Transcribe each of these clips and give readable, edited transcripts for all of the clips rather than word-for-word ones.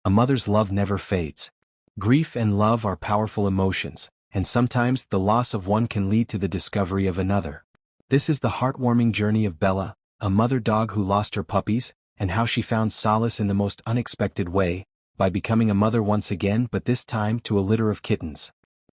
A mother's love never fades. Grief and love are powerful emotions, and sometimes the loss of one can lead to the discovery of another. This is the heartwarming journey of Bella, a mother dog who lost her puppies, and how she found solace in the most unexpected way, by becoming a mother once again, but this time to a litter of kittens.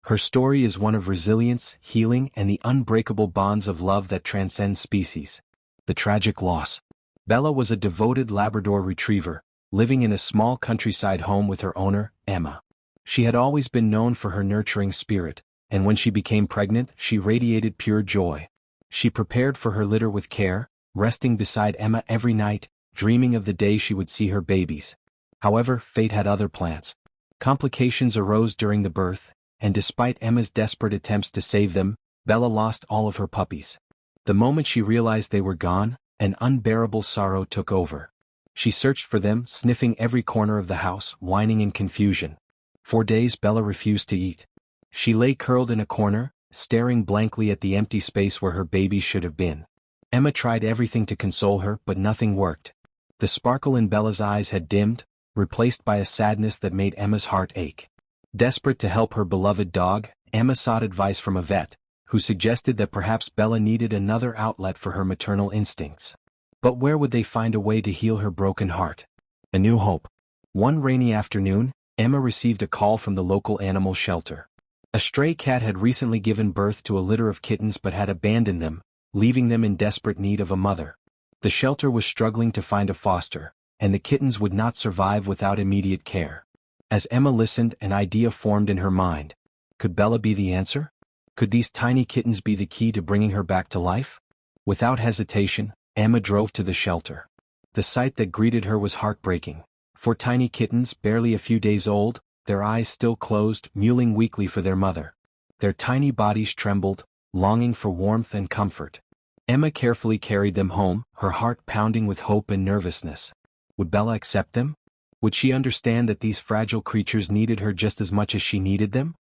Her story is one of resilience, healing, and the unbreakable bonds of love that transcend species. The tragic loss. Bella was a devoted Labrador Retriever, living in a small countryside home with her owner, Emma. She had always been known for her nurturing spirit, and when she became pregnant, she radiated pure joy. She prepared for her litter with care, resting beside Emma every night, dreaming of the day she would see her babies. However, fate had other plans. Complications arose during the birth, and despite Emma's desperate attempts to save them, Bella lost all of her puppies. The moment she realized they were gone, an unbearable sorrow took over. She searched for them, sniffing every corner of the house, whining in confusion. For days Bella refused to eat. She lay curled in a corner, staring blankly at the empty space where her babies should have been. Emma tried everything to console her, but nothing worked. The sparkle in Bella's eyes had dimmed, replaced by a sadness that made Emma's heart ache. Desperate to help her beloved dog, Emma sought advice from a vet, who suggested that perhaps Bella needed another outlet for her maternal instincts. But where would they find a way to heal her broken heart? A new hope. One rainy afternoon, Emma received a call from the local animal shelter. A stray cat had recently given birth to a litter of kittens but had abandoned them, leaving them in desperate need of a mother. The shelter was struggling to find a foster, and the kittens would not survive without immediate care. As Emma listened, an idea formed in her mind. Could Bella be the answer? Could these tiny kittens be the key to bringing her back to life? Without hesitation, Emma drove to the shelter. The sight that greeted her was heartbreaking. 4 tiny kittens, barely a few days old, their eyes still closed, mewling weakly for their mother. Their tiny bodies trembled, longing for warmth and comfort. Emma carefully carried them home, her heart pounding with hope and nervousness. Would Bella accept them? Would she understand that these fragile creatures needed her just as much as she needed them?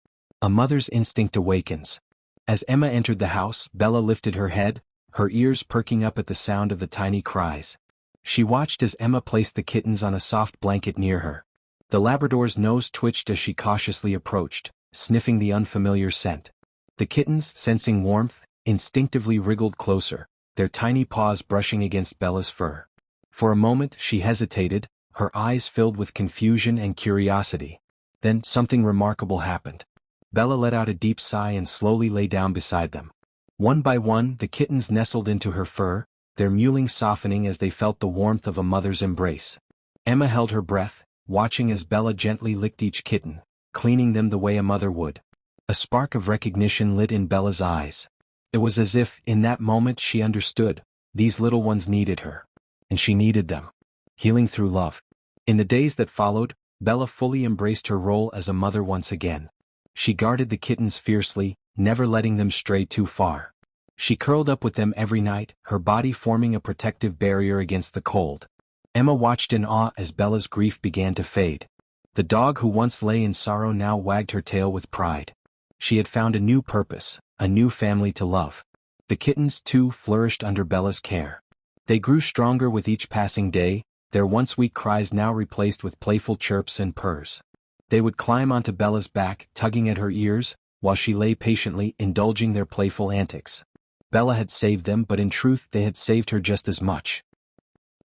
A mother's instinct awakens. As Emma entered the house, Bella lifted her head, her ears perking up at the sound of the tiny cries. She watched as Emma placed the kittens on a soft blanket near her. The Labrador's nose twitched as she cautiously approached, sniffing the unfamiliar scent. The kittens, sensing warmth, instinctively wriggled closer, their tiny paws brushing against Bella's fur. For a moment she hesitated, her eyes filled with confusion and curiosity. Then something remarkable happened. Bella let out a deep sigh and slowly lay down beside them. One by one, the kittens nestled into her fur, their mewling softening as they felt the warmth of a mother's embrace. Emma held her breath, watching as Bella gently licked each kitten, cleaning them the way a mother would. A spark of recognition lit in Bella's eyes. It was as if, in that moment, she understood. These little ones needed her. And she needed them. Healing through love. In the days that followed, Bella fully embraced her role as a mother once again. She guarded the kittens fiercely, never letting them stray too far. She curled up with them every night, her body forming a protective barrier against the cold. Emma watched in awe as Bella's grief began to fade. The dog who once lay in sorrow now wagged her tail with pride. She had found a new purpose, a new family to love. The kittens, too, flourished under Bella's care. They grew stronger with each passing day, their once weak cries now replaced with playful chirps and purrs. They would climb onto Bella's back, tugging at her ears, while she lay patiently, indulging their playful antics. Bella had saved them, but in truth they had saved her just as much.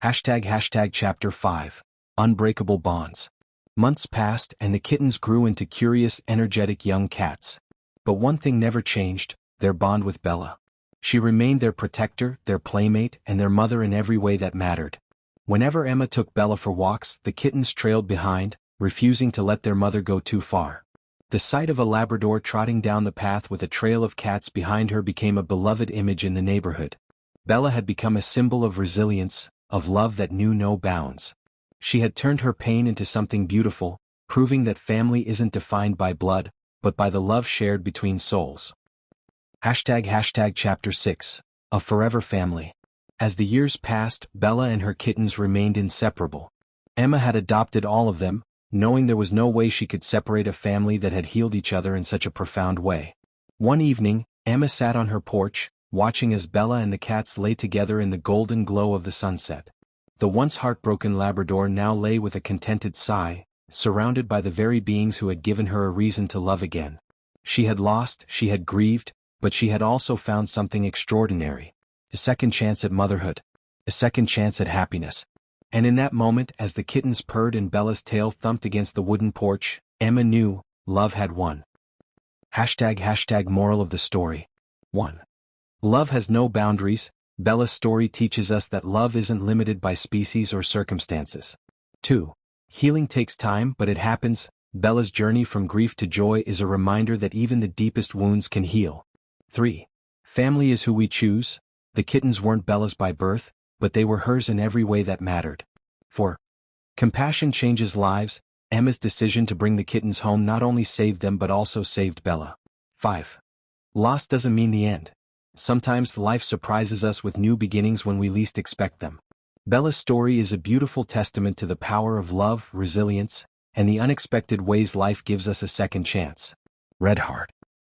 Chapter 5. Unbreakable Bonds. Months passed and the kittens grew into curious, energetic young cats. But one thing never changed, their bond with Bella. She remained their protector, their playmate, and their mother in every way that mattered. Whenever Emma took Bella for walks, the kittens trailed behind, refusing to let their mother go too far. The sight of a Labrador trotting down the path with a trail of cats behind her became a beloved image in the neighborhood. Bella had become a symbol of resilience, of love that knew no bounds. She had turned her pain into something beautiful, proving that family isn't defined by blood, but by the love shared between souls. Chapter 6. A Forever Family. As the years passed, Bella and her kittens remained inseparable. Emma had adopted all of them, knowing there was no way she could separate a family that had healed each other in such a profound way. One evening, Emma sat on her porch, watching as Bella and the cats lay together in the golden glow of the sunset. The once heartbroken Labrador now lay with a contented sigh, surrounded by the very beings who had given her a reason to love again. She had lost, she had grieved, but she had also found something extraordinary. A second chance at motherhood. A second chance at happiness. And in that moment, as the kittens purred and Bella's tail thumped against the wooden porch, Emma knew, love had won. Moral of the story. 1. Love has no boundaries. Bella's story teaches us that love isn't limited by species or circumstances. 2. Healing takes time, but it happens. Bella's journey from grief to joy is a reminder that even the deepest wounds can heal. 3. Family is who we choose. The kittens weren't Bella's by birth, but they were hers in every way that mattered. 4. Compassion changes lives. Emma's decision to bring the kittens home not only saved them but also saved Bella. 5. Loss doesn't mean the end. Sometimes life surprises us with new beginnings when we least expect them. Bella's story is a beautiful testament to the power of love, resilience, and the unexpected ways life gives us a second chance. Red Heart.